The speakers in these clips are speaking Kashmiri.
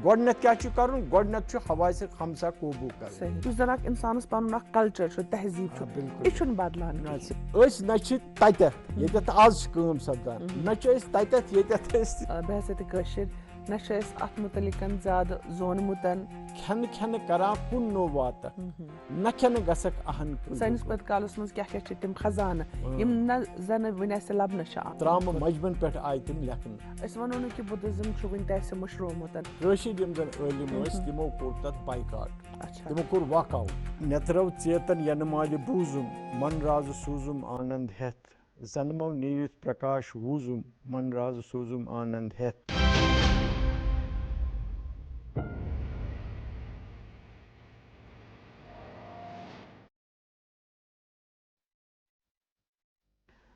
گۄڈنٮ۪تھ کیٛاہ چھُ کَرُن گۄڈنٮ۪تھ چھُ حواس خمسہ قوبوٗ کَرُن یُس زَن اکھ اِنسانَس پَنُن اکھ کَلچر چھُ تہذیٖب چھُ بِلکُل یہِ چھُنہٕ بدلان أسۍ نہ چھِ تَتٮ۪تھ ییٚتٮ۪تھ آز چھِ کٲم سپدان نہ چھِ أسۍ تَتٮ۪تھ ییٚتٮ۪تھ أسۍ بحثیت کٲشِر نہ چھِ أسۍ اَتھ مُتعلِق زیادٕ زونمُت کھٮ۪نہٕ کران کُن نوٚو واتَکھ نہ کھٮ۪نہٕ گژھکھ اہن سٲنِس پٔتۍ کالَس منٛز کیاہ کیاہ چھِ تِم خزانہٕ یِم نہ زَنہٕ وٕنہِ اَسہِ لَبنہٕ چھِ آمٕتۍ ترٛامہٕ مجمَن پٮ۪ٹھ آیہِ تِم لیکھنہٕ أسۍ وَنو نہٕ کہِ بُدھزم چھُ وٕنہِ تہِ اَسہِ مٔشرومُت کٲشِر یِم زَن عٲلِم ٲسۍ تِمو کوٚر تَتھ بایکاٹ اچھا تِمو کوٚر واک آوُٹ نیترو ژیتن ینہٕ مالہِ بوٗزُم من رازٕ سوٗزُم آننٛد ہٮ۪تھ زنمو نیٖرِتھ پرکاش ووٗزُم من رازٕ سوٗزُم آننٛد ہٮ۪تھ.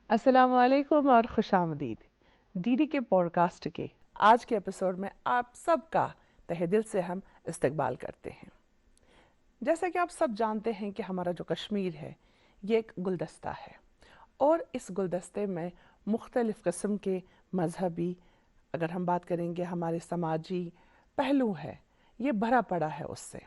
السلام علیکم اور خوش آمدید ڈی ڈی کے پوڈ کاسٹ کے آج کے ایپیسوڈ میں آپ سب کا تہہ دل سے ہم استقبال کرتے ہیں. جیسا کہ آپ سب جانتے ہیں کہ ہمارا جو کشمیر ہے یہ ایک گلدستہ ہے اور اس گلدستے میں مختلف قسم کے مذہبی اگر ہم بات کریں گے ہمارے سماجی پہلو ہے یہ بھرا پڑا ہے اس سے.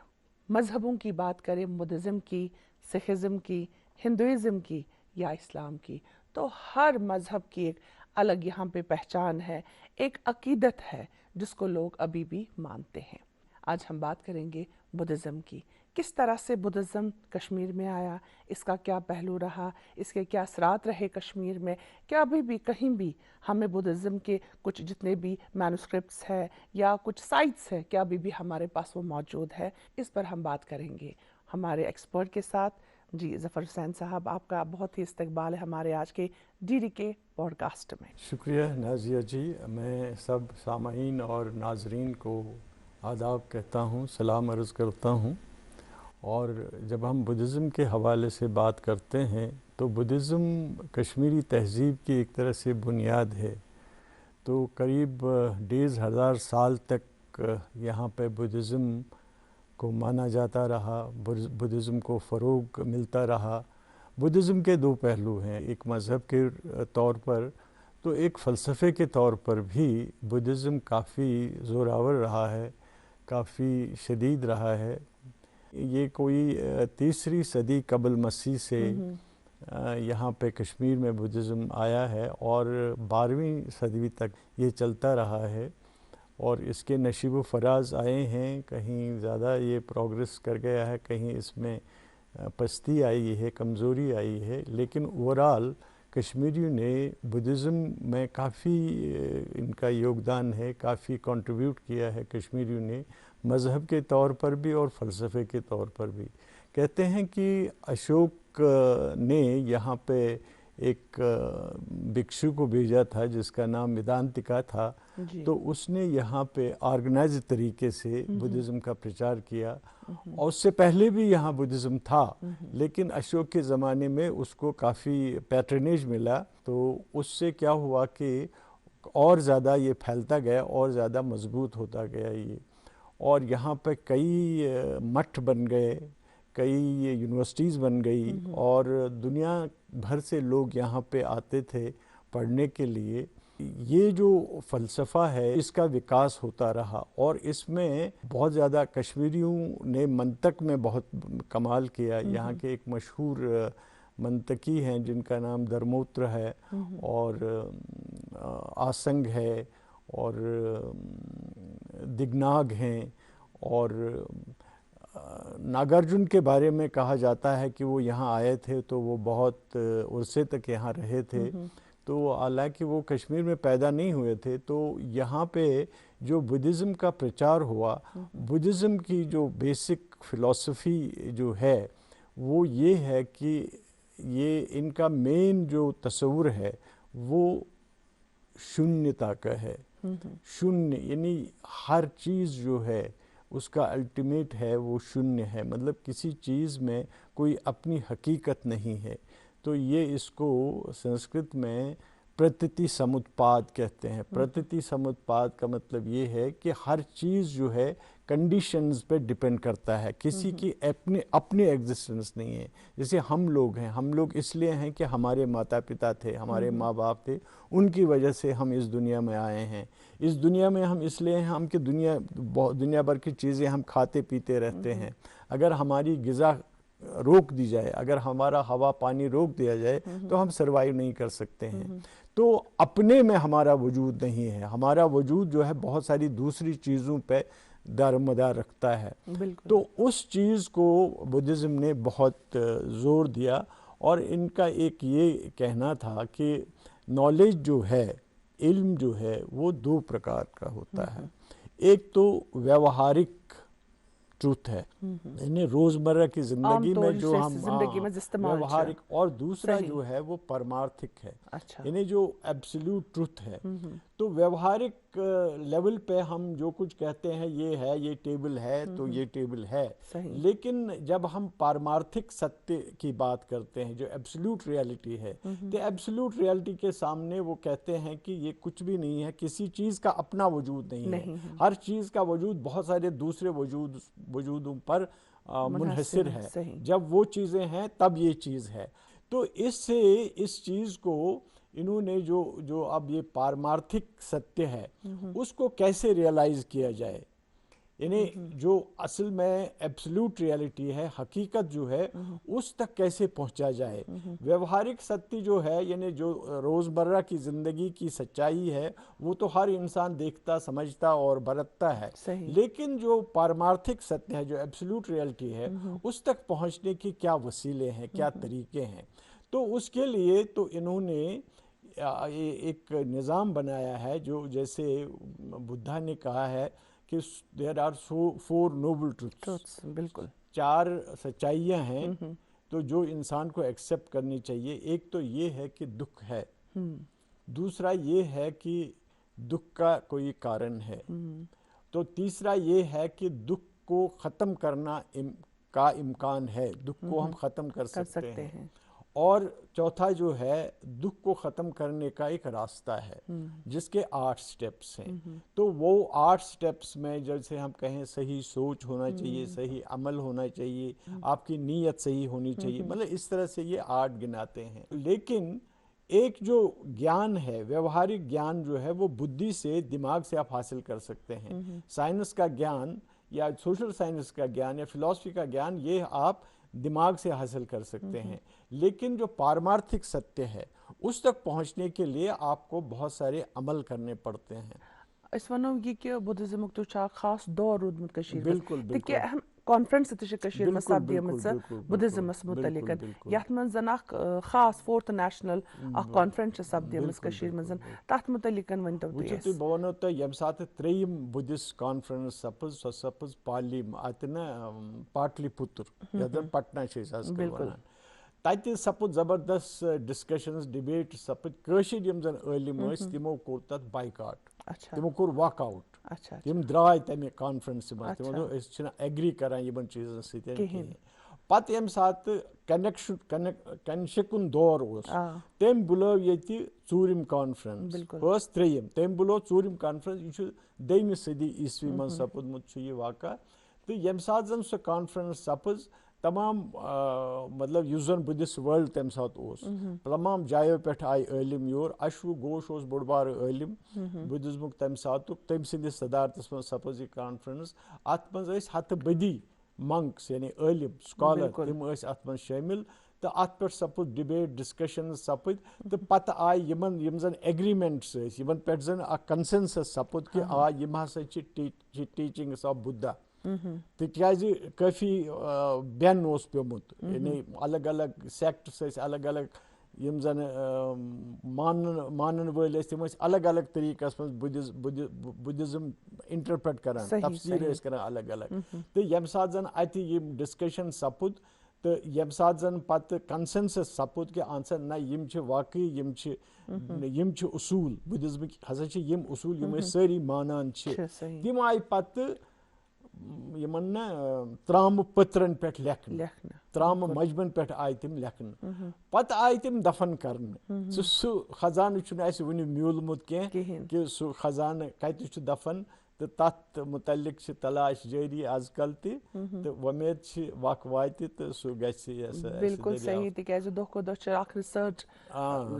مذہبوں کی بات کریں بدھزم کی سکھزم کی ہندوازم کی یا اسلام کی تو ہر مذہب کی ایک الگ یہاں پہ پہچان ہے ایک عقیدت ہے جس کو لوگ ابھی بھی مانتے ہیں. آج ہم بات کریں گے بدھزم کی کس طرح سے بدھزم کشمیر میں آیا اس کا کیا پہلو رہا اس کے کیا اثرات رہے کشمیر میں کیا ابھی بھی کہیں بھی ہمیں بدھزم کے کچھ جتنے بھی مینوسکرپٹس ہے یا کچھ سائٹس ہے کیا ابھی بھی ہمارے پاس وہ موجود ہے اس پر ہم بات کریں گے ہمارے ایکسپرٹ کے ساتھ. جی ظفر حسین صاحب آپ کا بہت ہی استقبال ہے ہمارے آج کے ڈی ڈی کے پوڈ کاسٹ میں. شکریہ نازیہ جی میں سب سامعین اور ناظرین کو آداب کہتا ہوں سلام عرض کرتا ہوں. اور جب ہم بدھزم کے حوالے سے بات کرتے ہیں تو بدھزم کشمیری تہذیب کی ایک طرح سے بنیاد ہے. تو قریب 1500 سال تک یہاں پہ بدھزم کو مانا جاتا رہا بدھزم کو فروغ ملتا رہا. بدھزم کے دو پہلو ہیں ایک مذہب کے طور پر تو ایک فلسفے کے طور پر بھی بدھزم کافی زوراور رہا ہے کافی شدید رہا ہے. یہ کوئی 3 صدی قبل مسیح سے یہاں پہ کشمیر میں بدھزم آیا ہے اور 12ویں صدی تک یہ چلتا رہا ہے اور اس کے نشیب و فراز آئے ہیں. کہیں زیادہ یہ پروگریس کر گیا ہے کہیں اس میں پستی آئی ہے کمزوری آئی ہے لیکن اوورآل کشمیریوں نے بدھزم میں کافی ان کا یوگدان ہے کافی کنٹریبیوٹ کیا ہے کشمیریوں نے مذہب کے طور پر بھی اور فلسفے کے طور پر بھی. کہتے ہیں کہ اشوک نے یہاں پہ ایک بھکشو کو بھیجا تھا جس کا نام ویدانتکا تھا تو اس نے یہاں پہ آرگنائز طریقے سے بدھزم کا پرچار کیا اور اس سے پہلے بھی یہاں بدھزم تھا لیکن اشوک کے زمانے میں اس کو کافی پیٹرنیج ملا تو اس سے کیا ہوا کہ اور زیادہ یہ پھیلتا گیا اور زیادہ مضبوط ہوتا گیا یہ. اور یہاں پہ کئی مٹھ بن گئے کئی یونیورسٹیز بن گئی اور دنیا بھر سے لوگ یہاں پہ آتے تھے پڑھنے کے لیے. یہ جو فلسفہ ہے اس کا وکاس ہوتا رہا اور اس میں بہت زیادہ کشمیریوں نے منطق میں بہت کمال کیا. یہاں کے ایک مشہور منطقی ہیں جن کا نام دھرموتر ہے اور آسنگ ہے اور دگناگ ہیں اور ناگارجن کے بارے میں کہا جاتا ہے کہ وہ یہاں آئے تھے تو وہ بہت عرصے تک یہاں رہے تھے تو حالانکہ وہ کشمیر میں پیدا نہیں ہوئے تھے. تو یہاں پہ جو بدھزم کا پرچار ہوا بدھزم کی جو بیسک فلسفی جو ہے وہ یہ ہے کہ یہ ان کا مین جو تصور ہے وہ شونیتا کا ہے. شونیہ یعنی ہر چیز جو ہے اس کا الٹیمیٹ ہے وہ شونیہ ہے مطلب کسی چیز میں کوئی اپنی حقیقت نہیں ہے. تو یہ اس کو سنسکرت میں پرتتی سمتپاد کہتے ہیں. پرتتی سمتپاد کا مطلب یہ ہے کہ ہر چیز جو ہے کنڈیشنز پہ ڈپینڈ کرتا ہے, کسی کی اپنی ایگزسٹنس نہیں ہے. جیسے ہم لوگ ہیں, ہم لوگ اس لیے ہیں کہ ہمارے ماتا پتا تھے, ہمارے ماں باپ تھے, ان کی وجہ سے ہم اس دنیا میں آئے ہیں. اس دنیا میں ہم اس لیے ہیں ہم کہ دنیا بھر کی چیزیں ہم کھاتے پیتے رہتے ہیں. اگر ہماری غذا روک دی جائے, اگر ہمارا ہوا پانی روک دیا جائے تو ہم سروائیو نہیں کر سکتے ہیں. تو اپنے میں ہمارا وجود نہیں ہے, ہمارا وجود جو ہے بہت ساری دوسری چیزوں پہ دارمدار رکھتا ہے. تو اس چیز کو بدھزم نے بہت زور دیا, اور ان کا ایک یہ کہنا تھا کہ نالج جو ہے, علم جو ہے, وہ دو پرکار کا ہوتا ہے. ایک تو ویوہارک ٹروتھ ہے, یعنی روزمرہ کی زندگی میں جو ہم ویوہارک, اور دوسرا جو ہے وہ پرمارتھک ہے, یعنی جو ایبسلیوٹ ٹروتھ ہے. تو ویوہارک لیول پہ ہم جو کچھ کہتے ہیں یہ ہے, یہ ٹیبل ہے تو یہ ٹیبل ہے, لیکن جب ہم پرمارتھک ستیہ کی بات کرتے ہیں جو ایبسلیوٹ ریالٹی ہے, تو ایبسلیوٹ ریالٹی کے سامنے وہ کہتے ہیں کہ یہ کچھ بھی نہیں ہے, کسی چیز کا اپنا وجود نہیں ہے, ہر چیز کا وجود بہت سارے دوسرے وجودوں پر منحصر ہے. جب وہ چیزیں ہیں تب یہ چیز ہے. تو اس چیز کو انہوں نے جو اب یہ پارمارتھک ستیہ ہے اس کو کیسے ریئلائز کیا جائے, یعنی جو اصل میں ایبسلیوٹ ریالٹی ہے, حقیقت جو ہے, اس تک کیسے پہنچا جائے. ویوہارک ستیہ جو ہے, یعنی جو روزمرہ کی زندگی کی سچائی ہے, وہ تو ہر انسان دیکھتا, سمجھتا اور برتتا ہے. لیکن جو پارمارتھک ستیہ ہے, جو ایبسلیوٹ ریالٹی ہے, اس تک پہنچنے کی کیا وسیلے ہیں, کیا طریقے ہیں. تو اس کے لیے تو انہوں نے ایک نظام بنایا ہے, جو جیسے بدھا نے کہا ہے کہ there are four noble truths, بالکل 4 سچائیاں ہیں تو جو انسان کو ایکسیپٹ کرنی چاہیے. ایک تو یہ ہے کہ دکھ ہے, دوسرا یہ ہے کہ دکھ کا کوئی کارن ہے, تو تیسرا یہ ہے کہ دکھ کو ختم کرنا کا امکان ہے, دکھ کو ہم ختم کر سکتے ہیں. اور چوتھا جو ہے دکھ کو ختم کرنے کا ایک راستہ ہے جس کے 8 سٹیپس ہیں. تو وہ 8 سٹیپس میں جیسے ہم کہیں صحیح سوچ ہونا چاہیے, صحیح عمل ہونا چاہیے, آپ کی نیت صحیح ہونی چاہیے, مطلب اس طرح سے یہ 8 گناتے ہیں. لیکن ایک جو گیان ہے, ویوہارک گیان جو ہے, وہ بدھی سے, دماغ سے آپ حاصل کر سکتے ہیں. سائنس کا گیان یا سوشل سائنس کا گیان یا فلسفی کا گیان, یہ آپ دماغ سے حاصل کر سکتے ہیں. لیکن جو پارمارتھک ستیہ ہے اس تک پہنچنے کے لیے آپ کو بہت سارے عمل کرنے پڑتے ہیں. اس ونو یہ کہ بدھزم تو خاص دور رودمت کشیر بالکل بالکل اہم کانفرنس کشیر میں سپدیمت بدھزمس متعلق یتھ من زن اخ خاص 4th نیشنل اخ کانفرنس سپدیمت کشیر من تات متعلق ونتو تھی بہ ونو تہ یم سات 3یم بدھسٹ کانفرنس سپز سو سپز پاٹلی پتر یتھ پٹنہ چھ اس ونان. تتہ سپد زبردست ڈسکشنز, ڈبیٹ سپد. کٲشِر یم زن عٲلم ٲسۍ تمو کوٚر تتھ بایکاٹ, تمو کوٚر واک آوُٹ, تم درٛاے تمہِ کانفرنسہِ منٛز, تمو دوٚپ أسۍ چھِنہٕ ایگری کران یِمن چیٖزن سۭتۍ کِہیٖنۍ. پتہٕ ییٚمہِ ساتہٕ کنشکُن دور اوس, تٔمۍ بُلٲو ییٚتہِ 4م کانفرنس, ہُہ ٲس 3یم, تٔمۍ بُلٲو 4م کانفرنس. یہِ چھُ 2ہمہِ صدی عیسوی منٛز سپُدمُت چھُ یہِ واقعہ. تہٕ ییٚمہِ ساتہٕ زن سۄ کانفرنس سپٕز, تمام مطلب یُس زن بدھسٹ وٲلڈ تمہِ ساتہٕ اوس, تمام جایو پٮ۪ٹھ آیہِ عٲلم یور. اشو گھوش اوس بوٚڑ بارٕ عٲلم بدھزمُک تمہِ ساتُک, تٔمۍ سٕنٛدِس صدارتس منٛز سپٕز یہِ کانفرنس. اتھ منٛز ٲسۍ ہتہٕ بٔدی منکس یعنی عٲلم سکالر, تِم ٲسۍ اتھ منٛز شٲمِل. تہٕ اتھ پٮ۪ٹھ سپُد ڈبیٹ, ڈسکشنز سپٕدۍ. تہٕ پتہٕ آیہِ یِم زن ایگریمنٹس ٲسۍ, یِمن پٮ۪ٹھ زن اکھ کنسنسس سپُد کہِ یِم ہسا چھِ ٹیٖچنگس آف بدھا. تِکیازِ کٲفی بین اوس پیوٚمُت, یعنی الگ الگ سیکٹس ٲسۍ, الگ الگ یم زن مانن وٲلۍ ٲسۍ, تِم ٲسۍ الگ الگ طریقس منٛز بدھزم انٹرپریٹ کران, تفسیٖر ٲسۍ کران الگ الگ. تہٕ ییٚمہِ ساتہٕ زن اتہِ یِم ڈسکشن سپُد, تہٕ ییٚمہِ ساتہٕ زن پتہٕ کنسنسس سپُد کہِ اہن سا نہ یِم چھِ واقعی یِم چھِ اصوٗل بدھزمٕکۍ, ہسا چھِ یِم اصوٗل یِم أسۍ سٲری مانان چھِ. تِم آیہِ پتہٕ یِمن نا ترامہٕ پٔترَن پٮ۪ٹھ لیکھنہٕ ترامہٕ مجمن پٮ۪ٹھ آیہِ تِم لیکھنہٕ پتہٕ آیہِ تِم دفن کرنہٕ سُہ خزانہٕ چھُنہٕ اَسہِ وُنہِ میوٗلمُت کینٛہہ کہِ سُہ خزانہٕ کتہِ چھُ دفن تہٕ تتھ مُتعلق چھِ تلاش جٲری آز کل تہِ تہٕ وۄمید چھِ وق واتہِ تہٕ سُہ گژھِ بالکل صحیح تِکیازِ دۄہ کھۄتہٕ دۄہ چھِ اکھ رِسٲرٕچ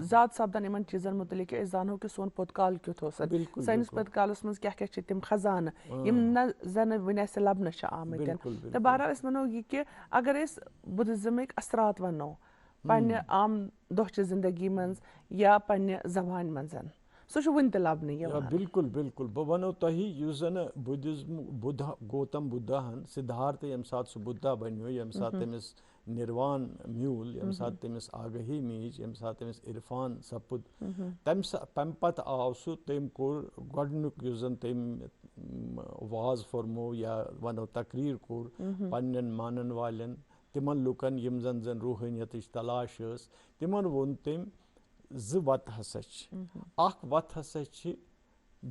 زیادٕ سپدان یِمن چیٖزن مُتعلق کہِ أسۍ زانو کہِ سون پوٚت کال کیُتھ اوس سٲنِس پٔتۍ کالس منٛز کیاہ کیاہ چھِ تِم خزانہٕ یِم نہ زنہٕ وُنہِ اَسہِ لبنہٕ چھِ آمٕتۍ تہٕ بہرحال أسۍ وَنو یہِ کہِ اگر أسۍ بُدھزمٕکۍ اثرات وَنو پننہِ عام دۄہچہِ زندگی منٛز یا پننہِ زبانہِ منٛز سُہ چھُ وُنہِ تہِ لبنہٕ یِوان. بالکل بالکل بہٕ وَنو تۄہہِ یُس زن بُدھزم گوتم بُدھاہن سِدھارتھ ییٚمہِ ساتہٕ سُہ بُدھا بنیو ییٚمہِ ساتہٕ تٔمِس نِروان میوٗل ییٚمہِ ساتہٕ تٔمِس آگٲہی میٖج ییٚمہِ ساتہٕ تٔمِس عرفان سپُد تمہِ پتہٕ آو سُہ تٔمۍ کوٚر گۄڈنیُک یُس زن تٔمۍ واز فرمو یا ونو تقریٖر کوٚر پننٮ۪ن مانن والٮ۪ن تِمن لُکن یِم زن روحٲنیتٕچ تلاش ٲس تِمن ووٚن تٔمۍ زٕ وتہٕ ہسا چھِ اکھ وتھ ہسا چھِ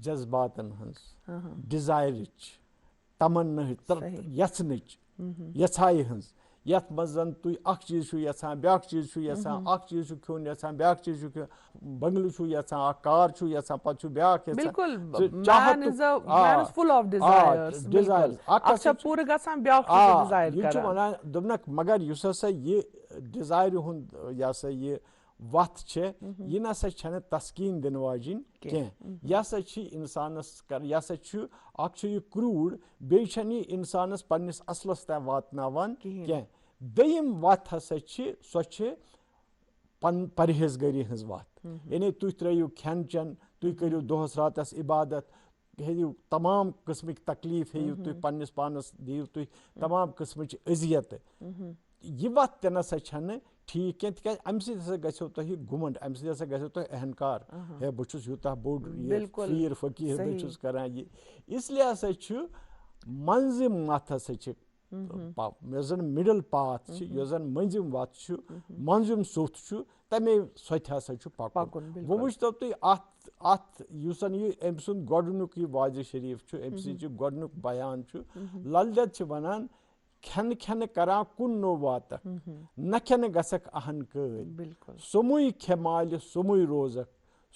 جذباتن ہٕنٛز ڈِزایرٕچ تمناہٕچ یژھنٕچ یژھایہِ ہٕنٛز یتھ منٛز زن تُہۍ اکھ چیٖز چھُو یژھان بیاکھ چیٖز چھُو یژھان اکھ چیٖز چھُ کھیوٚن یژھان بیاکھ چیٖز چھُ کھیوٚن بنگلہٕ چھُو یژھان اکھ کار چھُو یژھان پتہٕ چھُ بیاکھ یہِ چھُ ونان دوٚپنکھ مگر یُس ہسا یہِ ڈِزایرِ ہُنٛد یہِ ہسا یہِ وتھ چھےٚ یہِ نسا چھنہٕ تسکیٖن دِنہٕ واجیٚنۍ کینٛہہ یہِ ہسا چھِ انسانس یہِ ہسا چھُ اکھ چھُ یہِ کروٗر بیٚیہِ چھنہٕ یہِ انسانس پننِس اصلس تام واتناوان کینٛہہ دوٚیِم وتھ ہسا چھِ سۄ چھِ پرہیزگٲری ہٕنٛز وتھ یعنی تُہۍ ترٲیِو کھٮ۪ن چٮ۪ن تُہۍ کٔرِو دۄہس راتس عبادت ہیٚیِو تمام قٕسمٕکۍ تکلیٖف ہیٚیِو تُہۍ پننِس پانس دِیِو تُہۍ تمام قٕسمٕچ اذیتہٕ یہِ وتھ تہِ نسا چھنہٕ ٹھیٖک کینٛہہ تِکیازِ امہِ سۭتۍ ہسا گژھیو تۄہہِ گُمنڈ امہِ سۭتۍ ہسا گژھیو تۄہہِ احنکار ہے بہٕ چھُس یوٗتاہ بوٚڑ یہِ پیٖر فقیٖر بہٕ چھُس کران یہِ اسلیے ہسا چھُ منٛزِم وتھ ہسا چھِ یۄس زن مِڈل پاتھ چھِ یۄس زن مٔنٛزِم وتھ چھُ منٛزِم سوٚتھ چھُ تمے سۄتہِ ہسا چھُ پکُن وۄنۍ وٕچھتو تُہۍ اتھ یُس زن یہِ أمۍ سُنٛد گۄڈنیُک یہِ واضح شریٖف چھُ أمۍ سٕنٛز یہِ گۄڈنیُک بیان چھُ لل دٮ۪د چھِ ونان کھٮ۪نہٕ کھٮ۪نہٕ کران کُن نوٚو واتکھ نہ کھٮ۪نہٕ گژھکھ اہن کٲلۍ سوٚمُے کھےٚ مالہِ سوٚمُے روزکھ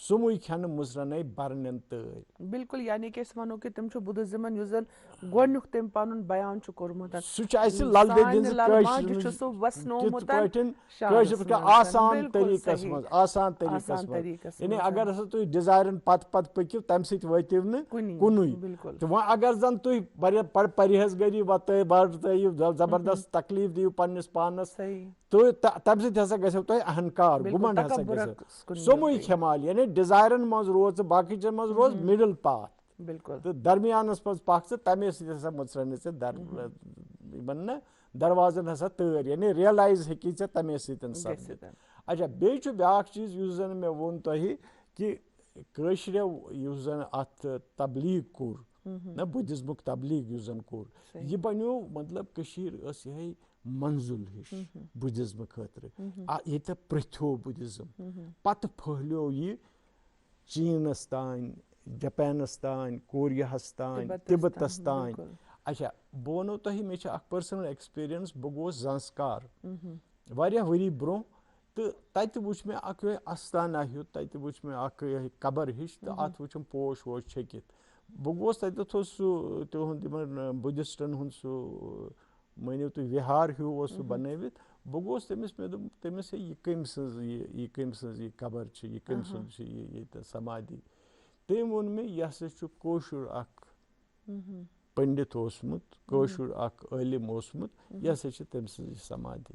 سوٚمُے کھٮ۪نہٕ مُضرنَے برنٮ۪ن تٲلۍ. بالکل یعنی کہِ أسۍ وَنو کہِ تِم چھِ بُدھزمن یُس زن گۄڈنیُک تٔمۍ پنُن بیان چھُ کوٚرمُت سُہ چھُ اَسہِ لل دٮ۪دِ ہٕنٛزِ آسان طٔریٖقس منٛز آسان طٔریٖقس منٛز یعنی اگر ہسا تُہۍ ڈِزایرن پتہٕ پتہٕ پٔکِو تمہِ سۭتۍ وٲتِو نہٕ کُنُے تہٕ وۄنۍ اگر زن تُہۍ واریاہ پرہیزگٲری ورتٲیِو زبردست تکلیٖف دِیِو پننِس پانس تہٕ تمہِ سۭتۍ ہسا گژھیو تۄہہِ اہنکار گُمنڈ ہسا گژھیو سوٚمُے کھےٚ مالہِ یعنی ڈِزایرن منٛز روز ژٕ باقٕے چیٖزن منٛز روز مِڈل پاتھ تہٕ درمیانس منٛز پکھ ژٕ تمے سۭتۍ ہسا مٕژرنہٕ ژےٚ یِمن نہ دروازن ہسا تٲر یعنی ریلایز ہیٚکی ژےٚ تمے سۭتۍ سپدِتھ. اچھا بیٚیہِ چھُ بیاکھ چیٖز یُس زن مےٚ ووٚن تۄہہِ کہِ کٲشرٮ۪و یُس زن اتھ تبلیٖغ کوٚر نہ بُدھزمُک تبلیٖغ یُس زن کوٚر یہِ بنیو مطلب کٔشیٖر ٲس یِہے منزُل ہِش بُدھزمہٕ خٲطرٕ ییٚتہِ پرٛژھیو بُدھزم پتہٕ پھٔہلیو یہِ چیٖنس تانۍ جپینس تانۍ کوریاہس تانۍ تِبتس تانۍ. اچھا بہٕ وَنو تۄہہِ مےٚ چھِ اکھ پٔرسنل ایٚکٕسپیٖرینس بہٕ گوس زانسکار واریاہ ؤری برونٛہہ تہٕ تتہِ وٕچھ مےٚ اکھ یِہوے استانہ ہیوٗ تتہِ وٕچھ مےٚ اکھ یِہوے قبر ہِش تہٕ اتھ وٕچھُم پوش ووش چھٔکِتھ بہٕ گوس تتٮ۪تھ اوس سُہ تِہُنٛد یِمن بُدھسٹن ہُنٛد سُہ مٲنِو تُہۍ وِہار ہیوٗ اوس سُہ بنٲوِتھ بہٕ گوس تٔمِس مےٚ دوٚپ تٔمِس ہے یہِ کٔمۍ سٕنٛز یہِ کٔمۍ سٕنٛز یہِ قبر چھِ یہِ کٔمۍ سُنٛد چھُ یہِ ییٚتہِ سمادھی تٔمۍ ووٚن مےٚ یہِ ہسا چھُ کٲشُر اکھ پٔنڈِت اوسمُت کٲشُر اکھ عٲلِم اوسمُت یہِ ہسا چھِ تٔمۍ سٕنٛز یہِ سمادھی.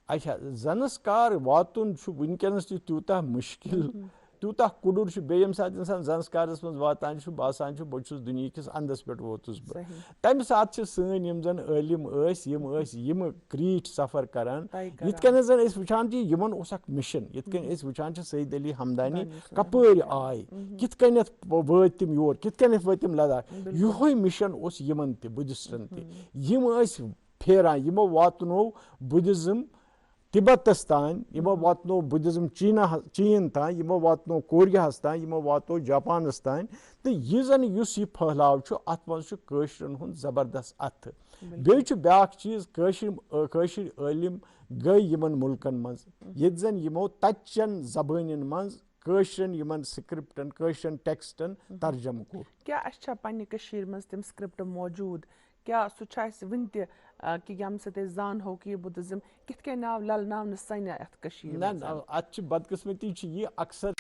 اچھا زنسکار واتُن چھُ وٕنکیٚنس تہِ تیوٗتاہ مُشکِل تیوٗتاہ کُڈُر چھُ بیٚیہِ ییٚمہِ ساتہٕ اِنسان زنسکارس منٛز واتان چھُ باسان چھُ بہٕ چھُس دُنہِکِس انٛدس پٮ۪ٹھ ووتُس بہٕ تمہِ ساتہٕ چھِ سٲنۍ یِم زن عٲلِم ٲسۍ یِم ٲسۍ یِمہٕ کریٖٹھ سفر کران یِتھ کٔنۍ زن أسۍ وٕچھان چھِ یِمن اوس اکھ مِشن یِتھ کٔنۍ أسۍ وٕچھان چھِ سعید علی ہمدانی کپٲرۍ آے کِتھ کٔنٮ۪تھ وٲتۍ تِم یور کِتھ کٔنٮ۪تھ وٲتۍ تِم لداخ یِہوے مِشن اوس یِمن تہِ بُدھسٹن تہِ یِم ٲسۍ پھیران یِمو واتنوو بُدھزم تبتس تان یمو واتنو بدھزم چین تان یمو واتنو کوریاہس تان یمو واتنو جاپانس تان تو یہ زن اس یہ پھہلاو ات مز قٲشرن ہُنٛد زبردست اتھٕ بیٚیہِ چھُ بیٛاکھ چیٖز کٲشِر عٲلِم گٔے یمن مُلکن منٛز ییٚتہِ زن یمو تتچٮ۪ن زبٲنٮ۪ن منٛز کٲشرٮ۪ن یمن سکرپٹن کٲشرٮ۪ن ٹیکسٹن ترجمہٕ کوٚر. کیٛاہ اَسہِ چھا پننہِ کٔشیٖرِ منٛز تِم سکرپٹ موجوٗد کیٛاہ سُہ چھُ اَسہِ وٕنہِ تہِ کہِ ییٚمہِ سۭتۍ أسۍ زانہو کہِ یہِ بدھزم کِتھ کٔنۍ آو للناونہٕ سانہِ یتھ کٔشیٖرِ نہ نہ اتھ چھِ بدقسمتی چھِ یہِ اکثر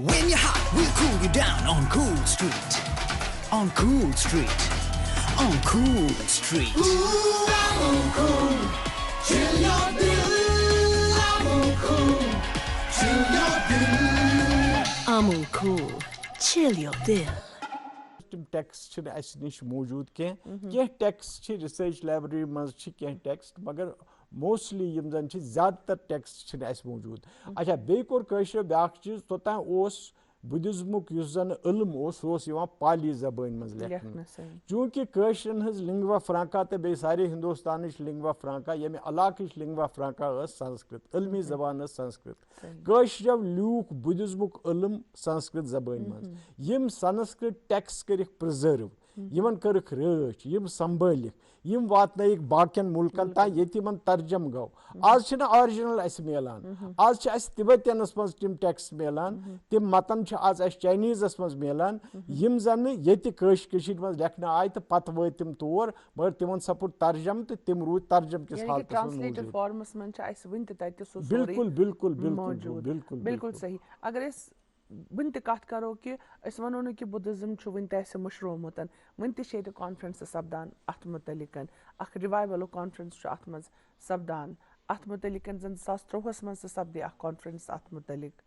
When you're hot, we'll cool you down on Cool Street. On Cool Street. On Cool Street. Ooh, I'm on cool. Chill your dill. I'm on cool. Chill your dill. I'm on cool. Chill your dill. تِم ٹیکسٹ چھِنہٕ اَسہِ نِش موٗجوٗد کینٛہہ ٹیکسٹ چھِ رِسٲرٕچ لیبریری منٛز چھِ کینٛہہ ٹیکسٹ مگر موسٹلی یِم زن چھِ زیادٕ تر ٹیکسٹ چھِنہٕ اَسہِ موٗجوٗد. اچھا بیٚیہِ کوٚر کٲشرٮ۪و بیٛاکھ چیٖز توٚتام اوس بدھزمُک یُس زن علم اوس سُہ اوس یِوان پالی زبٲنۍ منٛز لیکھنہٕ چوٗنٛکہِ کٲشرٮ۪ن ہٕنٛز لِنگوا فرانکا تہٕ بیٚیہِ سارے ہندوستانٕچ لِنگوا فرانکا ییٚمہِ علاقٕچ لِنگوا فرانکا ٲس سنسکرت علمی زبان ٲس سنسکرت کٲشرٮ۪و لیوٗکھ بدھزمُک علم سنسکرت زبٲنۍ منٛز یِم سنسکرت ٹیکسٹ کٔرِکھ پرٛزٲرٕو یِمن کٔرٕکھ رٲچھ یِم سمبٲلِکھ یِم واتنٲیِکھ باقین مُلکن تام ییٚتہِ یِمن ترجم گوٚو آز چھِنہٕ آرجنل اَسہِ میلان آز چھِ اَسہِ تِبتینس منٛز تِم ٹیکسٹ میلان تِم متن چھِ آز اَسہِ چاینیٖزس منٛز میلان یِم زن نہٕ ییٚتہِ کٔشیٖرِ منٛز لیکھنہٕ آیہِ تہٕ پتہٕ وٲتۍ تِم تور مگر تِمن سپُد ترجم تہٕ تِم روٗدۍ ترجم کِس حالتس منٛز بِلکُل بِلکُل بِلکُل بِلکُل صحیح. اگر أسۍ وٕنہِ تہِ کتھ کرو کہِ أسۍ ونو نہٕ کہِ بدھزم چھُ وٕنہِ تہِ اَسہِ مٔشرومُت وٕنہِ تہِ چھِ ییٚتہِ کانفرنسہٕ سپدان اتھ مُتعلِق اکھ رِوایولُک کانفرنس چھُ اتھ منٛز سپدان اتھ مُتعلِق زن 2023 منٛز تہِ سپدے اکھ کانفرنس اتھ مُتعلِق.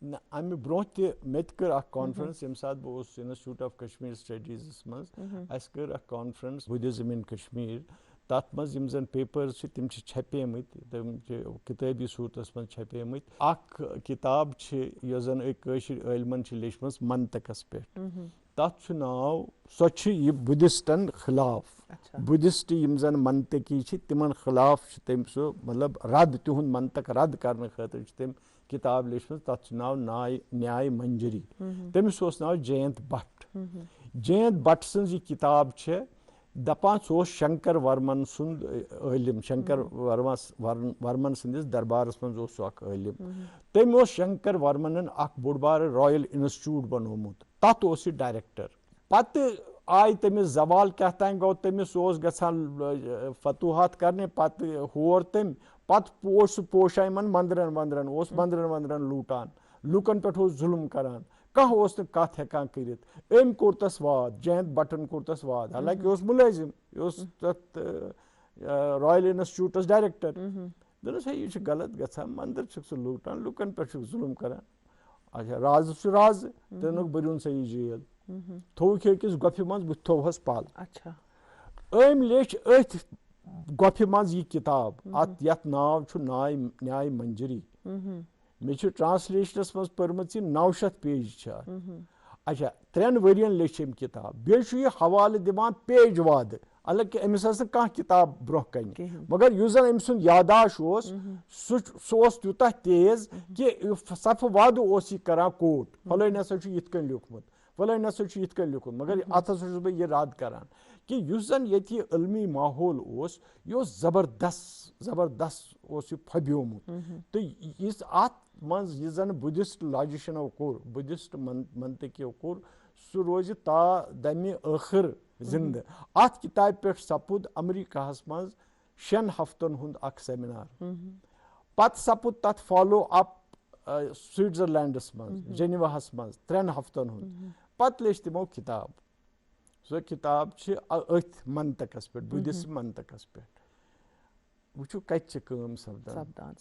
نہ امہِ برونٛہہ تہِ مےٚ تہِ کٔر اکھ کانفرنس ییٚمہِ ساتہٕ بہٕ اوسُس انسٹِچوٗٹ آف کشمیٖر سٹڈیٖزس منٛز اَسہِ کٔر اکھ کانفرنس بدھزم ان کشمیٖر تتھ منٛز یِم زن پیپٲرٕز چھِ تِم چھِ چھپیمٕتۍ تِم چھِ کِتٲبی صوٗرتس منٛز چھپیمٕتۍ اکھ کِتاب چھِ یۄس زن أکۍ کٲشِر عٲلمن چھِ لیٖچھمٕژ منطقس پٮ۪ٹھ تتھ چھُ ناو سۄ چھِ یہِ بدھسٹن خٕلاف بدھسٹ یِم زن منطقی چھِ تِمن خٕلاف چھِ تٔمۍ سُہ مطلب رد تِہُنٛد منطق رد کرنہٕ خٲطرٕ چھِ تٔمۍ کِتاب لیٖچھمٕژ تتھ چھُ ناو نیاے منجری تٔمِس اوس ناو جینت بٹ جینت بٹ سٕنٛز یہِ کِتاب چھےٚ دپان سُہ اوس شنکر ورمن سُنٛد عٲلِم شنکر ورمن سٕنٛدِس دربارس منٛز اوس سُہ اکھ عٲلِم تٔمۍ اوس شنکر ورمنن اکھ بوٚڑ بارٕ رایل انسٹِچوٗٹ بنومُت تتھ اوس یہِ ڈایریکٹر پتہٕ آیہِ تٔمِس زوال کیٛاہ تام گوٚو تٔمِس سُہ اوس گژھان فتوحات کرنہِ پتہٕ ہور تٔمۍ پتہٕ اوس سُہ پوشان یِمن منٛدرن ونٛدرن اوس منٛدرن لوٗٹان لُکن پٮ۪ٹھ اوس ظُلُم کران کانٛہہ اوس نہٕ کتھ ہٮ۪کان کٔرِتھ أمۍ کوٚر تس واد جینت بٹن کوٚر تس واد حالانکہِ یہِ اوس مُلٲزِم یہِ اوس تتھ رایل انسٹِچوٗٹس ڈایریکٹر دوٚپنس ہے یہِ چھُ غلط گژھان منٛدر چھُکھ ژٕ لوٗٹان لُکن پٮ۪ٹھ چھُکھ ظُلُم کران اچھا رازٕ چھُ رازٕ دوٚپنکھ بٔرۍوُن سا یہِ جیل تھووُکھ یہِ أکِس گۄپھِ منٛز بہٕ تہِ تھووہس پل أمۍ لیٚچھ أتھۍ گۄپھِ منٛز یہِ کِتاب اتھ یتھ ناو چھُ نیاے منجری مےٚ چھِ ٹرانسلیشنس منٛز پٔرمٕژ یہِ 900 پیج چھِ اتھ اچھا 3 ؤرین لیٚچھ أمۍ کِتاب بیٚیہِ چھُ یہِ حوالہٕ دِوان پیج وادٕ حالانکہِ أمِس ٲس نہٕ کانٛہہ کِتاب برونٛہہ کنہِ مگر یُس زن أمۍ سُنٛد یاداش اوس سُہ اوس تیوٗتاہ تیز کہِ صفہٕ وادٕ اوس یہِ کران کوٹ فلٲنۍ ہسا چھُ یِتھ کٔنۍ لیوٗکھمُت فلٲنۍ ہسا چھُ یِتھ کٔنۍ لیوٗکھمُت مگر اتھ ہسا چھُس بہٕ یہِ رد کران کہِ یُس زن ییٚتہِ یہِ علمی ماحول اوس یہِ اوس زبردست اوس یہِ پھۄبیومُت تہٕ یُس اتھ منٛز یُس زن بُدھسٹ لاجِشنو کوٚر بُدھسٹ منطقیو کوٚر سُہ روزِ تا دمہِ ٲخٕر زنٛدٕ اتھ کِتابہِ پٮ۪ٹھ سپُد امریکاہس منٛز 6 ہفتن ہُنٛد اکھ سیمِنار پتہٕ سپُد تتھ فالو اپ سوِٹزرلینڈس منٛز جنیواہس منٛز 3 ہفتن ہُنٛد پتہٕ لیٚچھ تِمو کِتاب سۄ کِتاب چھِ أتھۍ منطقس پٮ۪ٹھ بُدھسٹ منطقس پٮ۪ٹھ وٕچھِو کتہِ چھِ کٲم سپدان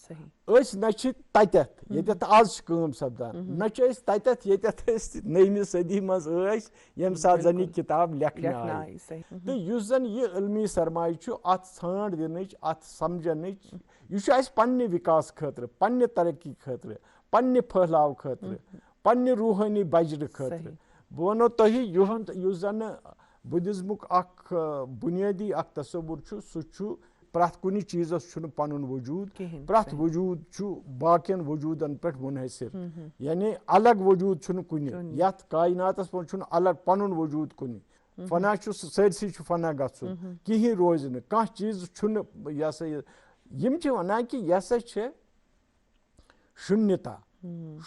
أسۍ نہ چھِ تتٮ۪تھ ییٚتٮ۪تھ آز چھِ کٲم سپدان نہ چھِ أسۍ تتٮ۪تھ ییٚتٮ۪تھ أسۍ 9مہِ صٔدی منٛز ٲسۍ ییٚمہِ ساتہٕ زن یہِ کِتاب لیکھنہٕ آیہِ تہٕ یُس زن یہِ علمی سرمایہِ چھُ اتھ ژھانٛڈ دِنٕچ اتھ سمجھنٕچ یہِ چھُ اسہِ پننہِ وِکاس خٲطرٕ پننہِ ترقی خٲطرٕ پننہِ پھٔہلاو خٲطرٕ پننہِ روٗحٲنی بجرٕ خٲطرٕ بہٕ ونو تۄہہِ یُہُنٛد یُس زن بدھزمُک اکھ بُنیٲدی اکھ تصوُر چھُ سُہ چھُ پرٛٮ۪تھ کُنہِ چیٖزَس چھُنہٕ پَنُن وجوٗد کِہیٖنۍ پرٛٮ۪تھ وجوٗد چھُ باقیَن وجوٗدَن پٮ۪ٹھ مُنحصر یعنی الگ وجوٗد چھُنہٕ کُنہِ یَتھ کایناتَس منٛز چھُنہٕ الگ پَنُن وجوٗد کُنہِ فنا چھُ سٲرسٕے چھُ فنا گژھُن کِہیٖنۍ روزِ نہٕ کانٛہہ چیٖز چھُنہٕ یہِ ہسا یہِ یِم چھِ وَنان کہِ یہِ ہسا چھِ شُنیتا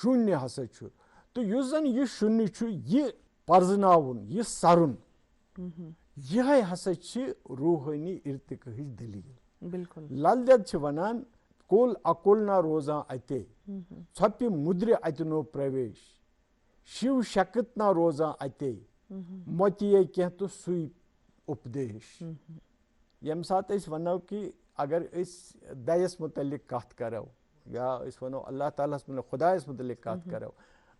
شوٗنیہِ ہسا چھُ تہٕ یُس زَن یہِ شُنیہِ چھُ یہِ پرزناوُن یہِ سَرُن یِہے ہسا چھِ روحٲنی ارتقاہٕچ دٔلیٖل بالکل لل دٮ۪د چھِ وَنان کُل اَکُل نہ روزان اَتے ژھۄپہِ مُدرِ اَتہِ نو پرٛویش شِو شکت نہ روزان اَتے موتیے کینٛہہ تہٕ سُے اُپدیش ییٚمہِ ساتہٕ أسۍ وَنو کہِ اگر أسۍ دَیَس مُتعلق کَتھ کَرو یا أسۍ وَنو اللہ تعالیٰ ہَس مُتعلق خۄدایَس مُتعلق کَتھ کَرو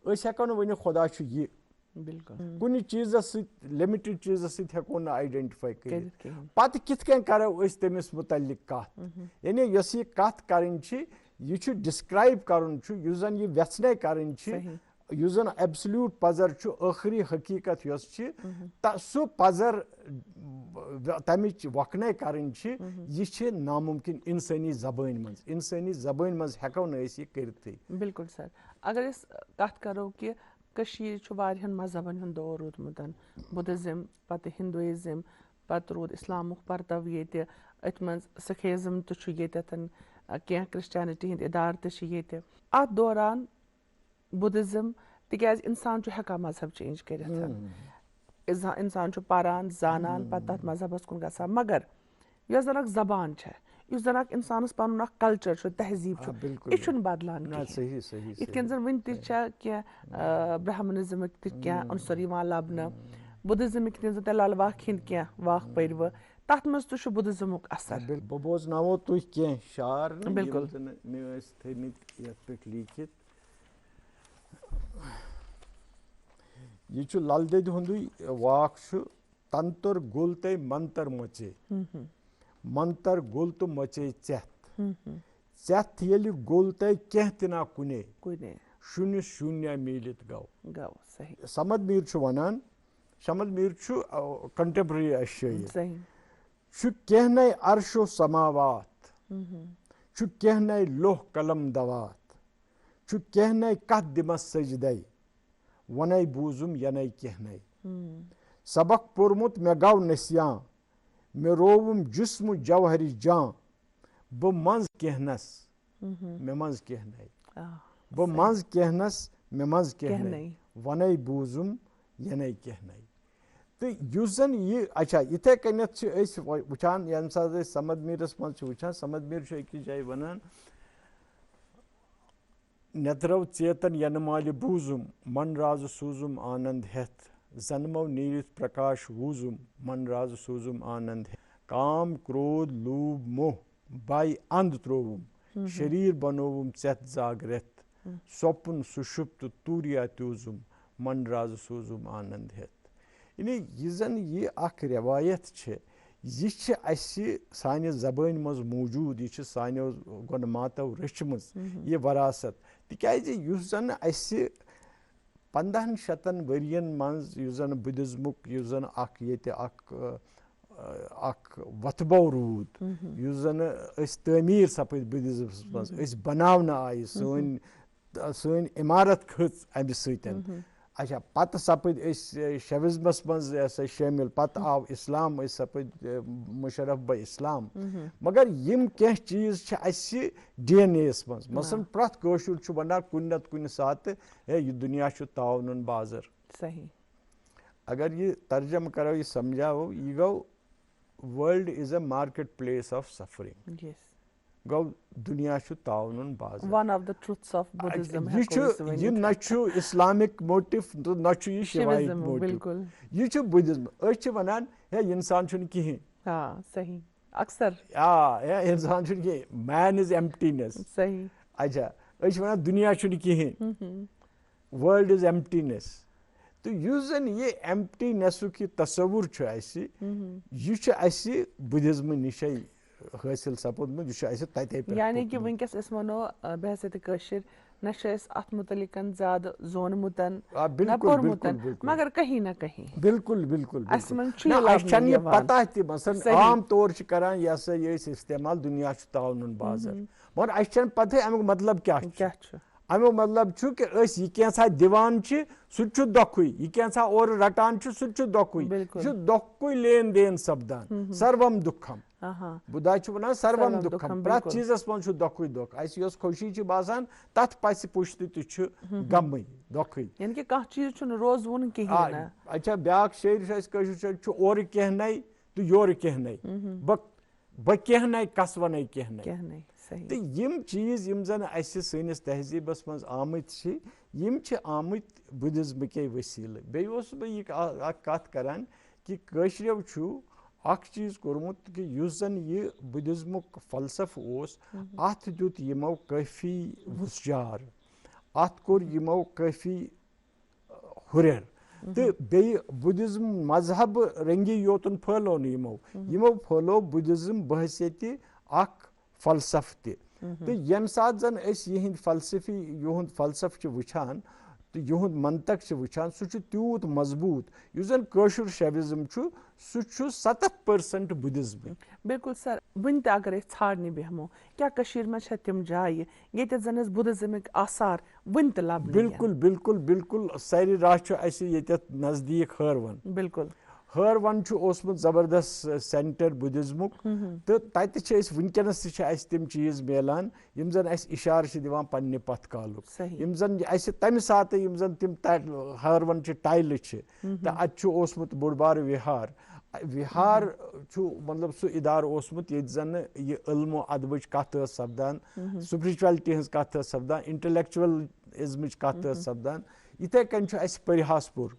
أسۍ ہٮ۪کو نہٕ ؤنِتھ خۄدا چھُ یہِ بالکل کُنہِ چیٖزَس سۭتۍ لِمِٹِڈ چیٖزَس سۭتۍ ہٮ۪کو نہٕ آیڈٮ۪نٹِفاے کٔرِتھ پَتہٕ کِتھ کٔنۍ کَرو أسۍ تٔمِس مُتعلق کَتھ یعنی یۄس یہِ کَتھ کَرٕنۍ چھِ یہِ چھُ ڈِسکرایب کَرُن چھُ یُس زَن یہِ وٮ۪ژھنَے کَرٕنۍ چھِ یُس زَن ایبسلیوٗٹ پَزر چھُ ٲخری حقیٖقت یۄس چھِ سُہ پَزر تَمِچ وۄکھنَے کَرٕنۍ چھِ یہِ چھِ نامُمکِن اِنسٲنی زبٲنۍ منٛز اِنسٲنی زبٲنۍ منٛز ہٮ۪کو نہٕ أسۍ یہِ کٔرِتھٕے بالکل سر اگر أسۍ کَتھ کَرو کہِ کٔشیٖرِ چھُ واریاہَن مذہبَن ہُنٛد دور روٗدمُت بُدھِزم پَتہٕ ہِندوٗیزم پَتہٕ روٗد اِسلامُک پرتو ییٚتہِ أتھۍ منٛز سِکھِزم تہِ چھُ ییٚتٮ۪تھ کینٛہہ کرٛسچینٹی ہِنٛدۍ اِدارٕ تہِ چھِ ییٚتہِ اَتھ دوران بُدھِزم تِکیازِ اِنسان چھُ ہٮ۪کان مذہب چینج کٔرِتھ اِنسان چھُ پَران زانان پَتہٕ تَتھ مذہبَس کُن گژھان مگر یۄس زَن اکھ زبان چھےٚ یُس زَن اکھ اِنسانَس پَنُن اکھ کَلچر چھُ تہذیٖب چھُ یہِ چھُنہٕ بَدلان یِتھ کٔنۍ زَن وُنہِ تہِ چھےٚ کینٛہہ برہمنزمٕکۍ تہِ کینٛہہ عنصر یِوان لَبنہٕ بُدھِزمٕکۍ یِم زَن تۄہہِ لل واق ہِنٛدۍ کینٛہہ واق پٔرۍوٕ تَتھ منٛز تہِ چھُ بُدھِزمُک اَثر بہٕ بوزناوو تُہۍ کینٛہہ شعر بالکل مےٚ ٲسۍ تھٲیمٕتۍ یَتھ پٮ۪ٹھ لیٖکھِتھ یہِ چھُ لل دٮ۪دِ ہُنٛدُے واق چھُ تنتر گُل تے منتر مۄژے منتر گُل تہٕ مۄژے ژٮ۪تھ ژٮ۪تھ ییٚلہِ گوٚل تے کینٛہہ تہِ نہ کُنے شُنِس شوٗنیا میٖلِتھ گوٚو سمد میٖر چھُ وَنان سمد میٖر چھُ کنٹمپرری اَسہِ شٲعر چھُ کینٛہہ نَے عرشو سماوات چھُ کینٛہہ نَے لوہ قلم دوات چھُ کینٛہہ نَے کتھ دِمس سجدے وَنے بوٗزُم یَنے کینٛہہ نَے سبق پوٚرمُت مےٚ گوٚو نسیاں مےٚ رووُم جسمہٕ جوہرِ جاں بہٕ منٛز کینٛہہ نس مےٚ منٛز کینٛہہ نَے بہٕ منٛز کینٛہہ نس مےٚ منٛز کینٛہہ نَے وَنے بوٗزُم یَنے کینٛہہ نَے تہٕ یُس زَن یہِ اچھا یِتھَے کٔنٮ۪تھ چھِ أسۍ وٕچھان ییٚمہِ ساتہٕ أسۍ سمد میٖرَس منٛز چھِ وٕچھان سمد میٖر چھُ أکِس جایہِ وَنان نیٚترو ژیتن ینہٕ مالہِ بوٗزُم من رازٕ سوٗزُم آننٛد ہٮ۪تھ زنمو نیٖرِتھ پرکاش ووٗزُم من رازٕ سوٗزُم آننٛد ہٮ۪تھ کام کرٛود لوٗب موہ باے انٛد ترٛووُم شریٖر بنووُم ژٮ۪تھ زاگ رٮ۪تھ سۄپُن سُشُپ تہٕ توٗریا تیوٗزُم من رازٕ سوٗزُم آننٛد ہٮ۪تھ یعنی یہِ زن یہِ اکھ رٮ۪وایت چھِ یہِ چھِ اَسہِ سانہِ زبٲنۍ منٛز موٗجوٗد یہِ چھِ سانیو گۄڈٕ ماتو رٔچھمٕژ یہِ وراثت تِکیازِ یُس زن اَسہِ 1500 ؤرین منٛز یُس زن بُدھِزمُک یُس زن اکھ ییٚتہِ اکھ وۄتھٕ روٗد یُس زن أسۍ تعمیٖر سپٕدۍ بُدھِزمس منٛز أسۍ بناونہٕ آیہِ سٲنۍ عمارت کھٔژ امہِ سۭتۍ اچھا پتہٕ سپٕدۍ أسۍ شوِزمس منٛز یہِ ہسا شٲمِل پتہٕ آو اسلام أسۍ سپٕدۍ مُشرف بہ اسلام مگر یِم کینٛہہ چیٖز چھِ اَسہِ ڈی این اے یس منٛز مثلاً پرٛٮ۪تھ کٲشُر چھُ ونان کُنہِ نتہٕ کُنہِ ساتہٕ ہے یہِ دُنیا چھُ تاونُن بازر اگر یہِ ترجمہٕ کرو یہِ سمجھاوو یہِ گوٚو world is a market place of suffering گوٚو دُنیا چھُ تاونُن بازر یہِ نہ چھُ اِسلامِک موٹِو تہٕ نہ چھُ یہِ شِوایِک موٹِو یہِ چھُ بُدھِزم أسۍ چھِ ونان ہے انسان چھُنہٕ کِہینۍ ہے انسان چھُنہٕ کِہینۍ مین از ایمپٹینس اچھا أسۍ چھِ ونان دُنیا چھُنہٕ کِہینۍ world is emptiness تہٕ یُس زن یہِ ایمپٹینیسُک یہِ تصوُر چھُ اَسہِ یہِ چھُ اَسہِ بُدھِزمہٕ نِشے حٲصِل سپودمُت یہِ چھُ اَسہِ تتے پٮ۪ٹھ یعنی کہِ وٕنکیٚس أسۍ وَنو بحیثیتِ کٲشِر نہ چھِ أسۍ اَتھ مُتعلِق زیادٕ زونمُتن نہ بالکل پوٚرمُتن بالکل مگر کہیں نہ کہیں بالکل بالکل اَسہِ منٛز چھُ نہ یہِ اَسہِ لبنہٕ چھَنہٕ یہِ یِوان پتہ تہِ مثلاً صحیح. عام طور چھِ کران یہِ ہسا یہِ أسۍ استعمال دُنیا چھُ تعاوُنُن بازر مگر اَسہِ چھَنہٕ پتہٕ اَمیُک مطلب کیٛاہ چھُ کیٛاہ چھُ امیُک مطلب چھُ کہِ أسۍ یہِ کینٛژھا دِوان چھِ سُہ تہِ چھُ دۄکھٕے یہِ کینٛژھا اورٕ رٹان چھِ سُہ تہِ چھُ دۄکھٕے بالکل. یہِ چھُ دۄکھٕے لین دین سپدان سروم دُکھم بُدھا چھُ وَنان سروم دُکھم پرٛٮ۪تھ چیٖزس منٛز چھُ دۄکھٕے دۄکھ اَسہِ یۄس خوشی چھِ باسان تتھ پَژِ پُشتہٕ تہِ چھُ غمٕے دۄکھٕے یعنی کہِ کانٛہہ چیٖز چھُنہٕ روزوُن کِہیٖنۍ نہٕ اچھا بیٛاکھ شعر چھُ اَسہِ کٲشِر شٲعر چھُ اورٕ کینٛہہ نَے تہٕ یورٕ کینٛہہ نَے بہٕ کینٛہہ نَے کس وَنَے کینٛہہ نَے کینٛہہ نَے صحیح تہٕ یِم چیٖز یِم زَن اَسہِ سٲنِس تہذیٖبَس منٛز آمٕتۍ چھِ یِم چھِ آمٕتۍ بُدھِزمٕکے وسیٖلہٕ بیٚیہِ اوسُس بہٕ یہِ اکھ کَتھ کَران کہِ کٲشرٮ۪و چھُ اکھ چیٖز کوٚرمُت کہِ یُس زَن یہِ بُدھِزمُک فلسفہٕ اوس اَتھ دیُت یِمو کٲفی وُسجار اَتھ کوٚر یِمو کٲفی ہُرٮ۪ر تہٕ بیٚیہِ بُدھِزم مذہب رنٛگی یوتن پھٲلو نہٕ یِمو پھٲلو بُدھِزم بحثیتہِ اکھ فلسفہٕ تہِ تہٕ ییٚمہِ ساتہٕ زن أسۍ یِہُنٛد فلسفہٕ چھِ وٕچھان تہٕ یِہُنٛد منطق چھِ وٕچھان سُہ چھُ تیوٗت مضبوٗط یُس زن کٲشُر شیوِزم چھُ سُہ چھُ 70% بُدھِزمٕے بالکل سر وٕنہِ تہِ اگر أسۍ ژھانڈنہِ بیٚہمو کیٛاہ کٔشیٖرِ منٛز چھےٚ تِم جایہِ ییٚتٮ۪تھ زن أسۍ بُدھِزمٕکۍ آثار وٕنہِ تہِ لبنہٕ بالکل بالکل بالکل سرِ راہ چھُ اَسہِ ییٚتٮ۪تھ نزدیٖک ہٲروَن بالکل ہٲروَن چھُ اوسمُت زبردست سینٹر بُدھِزمُک تہٕ تَتہِ چھِ أسۍ وٕنکیٚنس تہِ چھِ اَسہِ تِم چیٖز میلان یِم زن اَسہِ اِشارٕ چھِ دِوان پننہِ پتھ کالُک یِم زن اَسہِ تمہِ ساتہٕ یِم زن تِم ہٲروَن چہِ ٹایلہٕ چھِ تہٕ اَتہِ چھُ اوسمُت بوٚڑ بارٕ وِہار چھُ مطلب سُہ اِدارٕ اوسمُت ییٚتہِ زن یہِ علمو ادبٕچ کتھ ٲس سپدان سپرِچویلٹی ہٕنٛز کتھ ٲس سپدان انٹلیکچُوَلزمٕچ کتھ ٲس سپدان یِتھے کٔنۍ چھُ اَسہِ پٔرِہاس پوٗر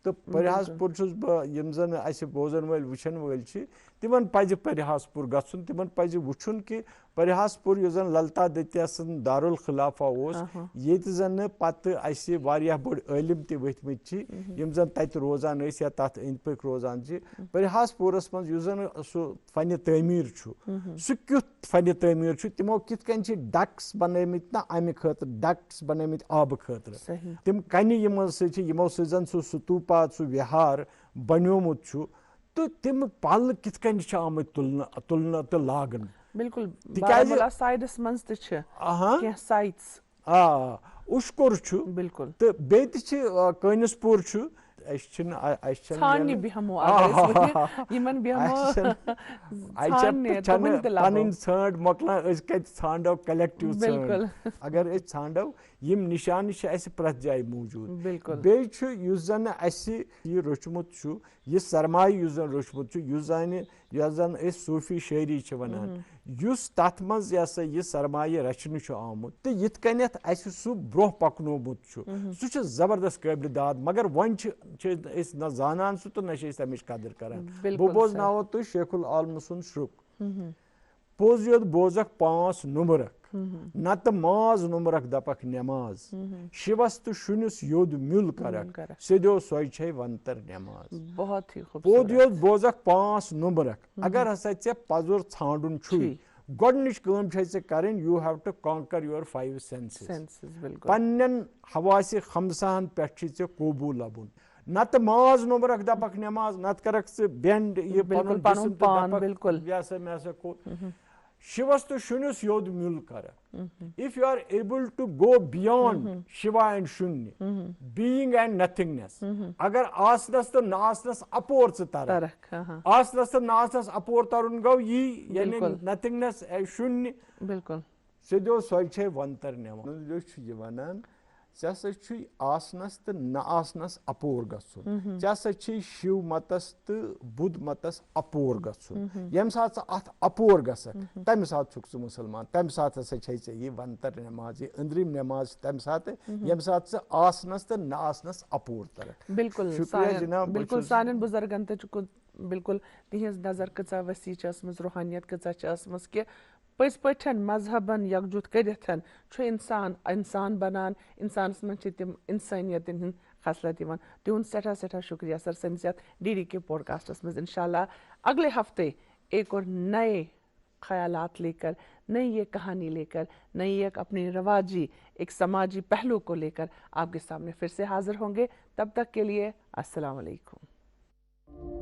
تہٕ پٔرِہاس پوٗر چھُس بہٕ یِم زن اَسہِ بوزن وٲلۍ وٕچھن وٲلۍ چھِ تِمن پزِ پٔرِہاس پوٗر گژھُن تِمن پزِ وٕچھُن کہِ پٔرِہاس پوٗر یُس زن للتا دتیا سُنٛد دارالخلافہ اوس ییٚتہِ زن پتہٕ اَسہِ واریاہ بٔڑ عٲلِم تہِ ؤتھمٕتۍ چھِ یِم زن تتہِ روزان ٲسۍ یا تتھ أنٛدۍ پٔکۍ روزان چھِ پٔرِہاس پوٗرس منٛز یُس زن سُہ فنہِ تعمیٖر چھُ سُہ کیُتھ فنہِ تعمیٖر چھُ تِمو کِتھ کٔنۍ چھِ ڈکس بنٲمٕتۍ نہ امہِ خٲطرٕ ڈکس بنٲمٕتۍ آبہٕ خٲطرٕ تِم کَنہِ یِمو سۭتۍ چھِ یِمو سۭتۍ زن سُہ ستوٗپا سُہ وِہار بنیومُت چھُ تہٕ تِم پلہٕ کِتھ کٔنۍ چھِ آمٕتۍ تُلنہٕ تہٕ لاگنہٕ بالکل تِکیازِ سایڈس منٛز تہِ چھِ اُشکُر چھُ بالکل تہٕ بیٚیہِ تہِ چھِ کٲنِس پوٗر چھُ اَسہِ چھِنہٕ پنٕنۍ ژھانٛڈ مۄکلان أسۍ کتہِ ژھانڈو کلیکٹِو ژھانٛڈ اگر أسۍ ژھانڈو یِم نِشانہٕ چھِ اَسہِ پرٛٮ۪تھ جایہِ موٗجوٗد بیٚیہِ چھُ یُس زن اَسہِ یہِ روٚچھمُت چھُ یہِ سرمایہِ یُس زن روٚچھمُت چھُ یُس زن أسۍ صوٗفی شٲعری چھِ ونان یُس تتھ منٛز یہِ ہسا یہِ سرمایہِ رچھنہٕ چھُ آمُت تہٕ یِتھ کٔنٮ۪تھ اَسہِ سُہ برونٛہہ پکنومُت چھُ سُہ چھُ زبردست قٲبلہِ داد مگر وۄنۍ چھِ أسۍ نہ زانان سُہ تہٕ نہ چھِ أسۍ تمِچ قدٕر کران بہٕ بوزناوو تُہۍ شیخ العالمہٕ سُنٛد شرُک پوٚز یوٚت بوزکھ 5 نُمرکھ نتہٕ ماز نُمرکھ دپکھ نٮ۪ماز شِوس تہٕ شُنِس یوٚد میُل کرکھ سیٚدیو سۄے چھے ونتر نٮ۪ماز پوٚد یوٚت بوزکھ 5 نُمرکھ اگر ہسا ژےٚ پزُر ژھانڈُن چھُے گۄڈٕنِچ کٲم چھے ژےٚ کَرٕنۍ you have to conquer your 5 senses پننٮ۪ن حواسہِ خمساہن پٮ۪ٹھ چھُے ژےٚ قوبوٗ لبُن نتہٕ ماز نُمرکھ دپکھ نٮ۪ماز نتہٕ کرکھ ژٕ بینڈ یہِ یہِ ہسا مےٚ ہسا کوٚر شِوس تہٕ شُنِس یوٚد میُل کرکھ if you are able to go beyond Shiva and شُنہِ بیٖنگ اینڈ نتھنگنیس اگر آسنس تہٕ نہ آسنس اپور ژٕ ترکھ آسنس تہٕ نہ آسنس اپور ترُن گوٚو یی یعنی نتھنگنیس شُنہِ بالکل سیٚدیو سۄے چھے ونتر نٮ۪ماز چھُ یہِ ونان ژےٚ ہسا چھُے آسنس تہٕ نہ آسنس اپور گژھُن ژےٚ ہسا چھُے شِو متس تہٕ بُدھ متس اپور گژھُن ییٚمہِ ساتہٕ ژٕ اتھ اپور گژھکھ تمہِ ساتہٕ چھُکھ ژٕ مُسلمان تمہِ ساتہٕ ہسا چھے ژےٚ یہِ ونتر نٮ۪ماز یہِ أنٛدرِم نٮ۪ماز چھِ تمہِ ساتہٕ ییٚمہِ ساتہٕ ژٕ آسنس تہٕ نہ آسنس اپور ترکھ بالکل سانٮ۪ن بُزرگن تہِ چھُ بالکل تِہنٛز نظر کۭژاہ ؤسیع چھِ ٲسمٕژ روحانیت کۭژاہ چھِ ٲسمٕژ کہِ پٔزۍ پٲٹھۍ مذہبن یکجُت کٔرِتھ چھُ انسان بنان انسانس منٛز چھِ تِم انسٲنیتن ہٕنٛدۍ خصلت یِوان تِہُنٛد سٮ۪ٹھاہ سٮ۪ٹھاہ شُکریہ سر سٲنِس یتھ DD کے پوڈکاسٹس منٛز انشاء اللہ اگلے ہفتے ایک اور نئے خیالات لے کر، نئی ایک کہانی لے کر، نئی ایک اپنی رواجی ایک سماجی پہلو کو لے کر آپ کے سامنے پھر سے حاضر ہوں گے۔ تب تک کے لیے السلام علیکم۔